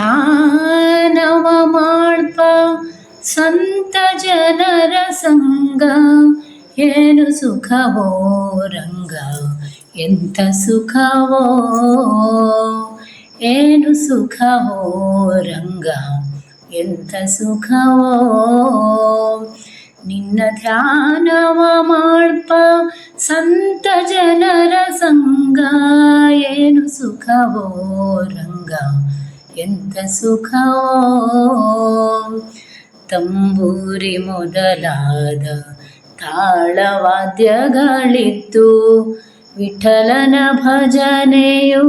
ಧ್ಯಾನವ ಮಾಡ್ಪ ಸಂತ ಜನರ ಸಂಗ ಏನು ಸುಖವೋ ರಂಗ ಎಂಥ ಸುಖವೋ ಏನು ಸುಖವೋ ರಂಗ ಎಂಥ ಸುಖವೋ ನಿನ್ನ ಧ್ಯಾನವ ಮಾಡ್ಪ ಸಂತ ಜನರ ಸಂಗ ಏನು ಸುಖವೋ ರಂಗ ಎಂಥ ಸುಖವೋ ತಂಬೂರಿ ಮೊದಲಾದ ತಾಳವಾದ್ಯಗಳಿತ್ತು ವಿಠಲನ ಭಜನೆಯು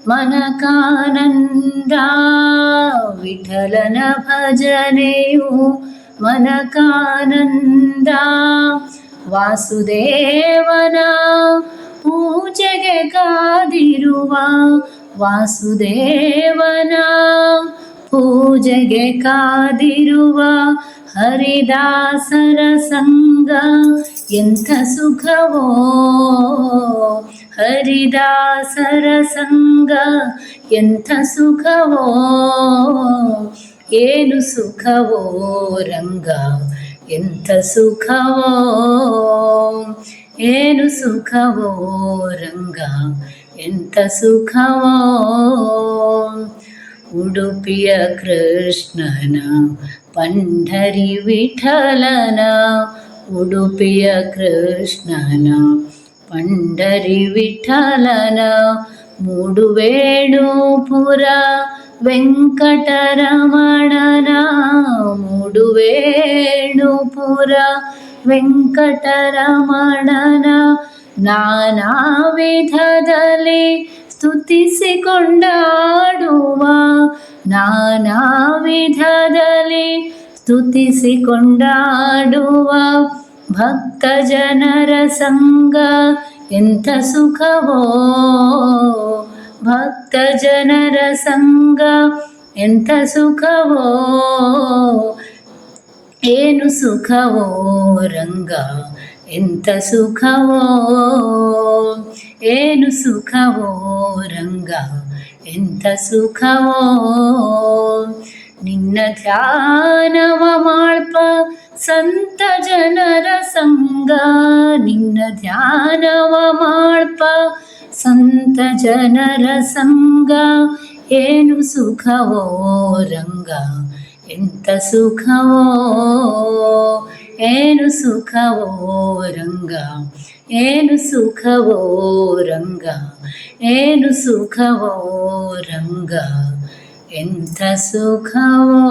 ಮನಕಾನಂದ ವಿಠಲನ ಭಜನೆಯು ಮನಕಾನಂದ ವಾಸುದೇವನ ಪೂಜೆಗೆ ಕಾದಿರುವ ವಾಸುದೇವನ ಪೂಜೆಗೆ ಕಾದಿರುವ ಹರಿದಾಸರ ಸಂಗ ಎಂಥ ಸುಖವೋ ಹರಿದಾಸರ ಸಂಗ ಎಂಥ ಸುಖವೋ ಏನು ಸುಖವೋ ರಂಗ ಎಂಥ ಸುಖವೋ ಏನು ಸುಖವೋ ರಂಗ ಎಂಥ ಸುಖವೋ ಉಡುಪಿಯ ಕೃಷ್ಣನ ಪಂಢರಿ ವಿಠಲನ ಉಡುಪಿಯ ಕೃಷ್ಣನ ಪಂಢರಿ ವಿಠಲನ ಮೂಡುವೇಣುಪುರ ವೆಂಕಟರಮಣನ ಮೂಡುವೇಣುಪುರ ವೆಂಕಟರಮಣನ ನಾನಾ ವಿಧದಲ್ಲಿ ಸ್ತುತಿಸಿಕೊಂಡಾಡುವ ನಾನಾ ವಿಧದಲ್ಲಿ ಸ್ತುತಿಸಿಕೊಂಡಾಡುವ ಭಕ್ತ ಜನರ ಸಂಗ ಎಂಥ ಸುಖವೋ ಭಕ್ತ ಜನರ ಸಂಗ ಎಂಥ ಸುಖವೋ ಏನು ಸುಖವೋ ರಂಗ ಎಂಥ ಸುಖವೋ ಏನು ಸುಖವೋ ರಂಗ ಎಂಥ ಸುಖವೋ ನಿನ್ನ ಧ್ಯಾನವ ಮಾಡ್ಪ ಸಂತ ಜನರ ಸಂಗ ನಿನ್ನ ಧ್ಯಾನವ ಮಾಡ್ಪ ಸಂತ ಜನರ ಸಂಗ ಏನು ಸುಖವೋ ರಂಗ ಎಂಥ ಸುಖವೋ ಏನು ಸುಖವೋ ರಂಗ ಏನು ಸುಖವೋ ರಂಗ ಏನು ಸುಖವೋ ರಂಗ ಎಂಥ ಸುಖವೋ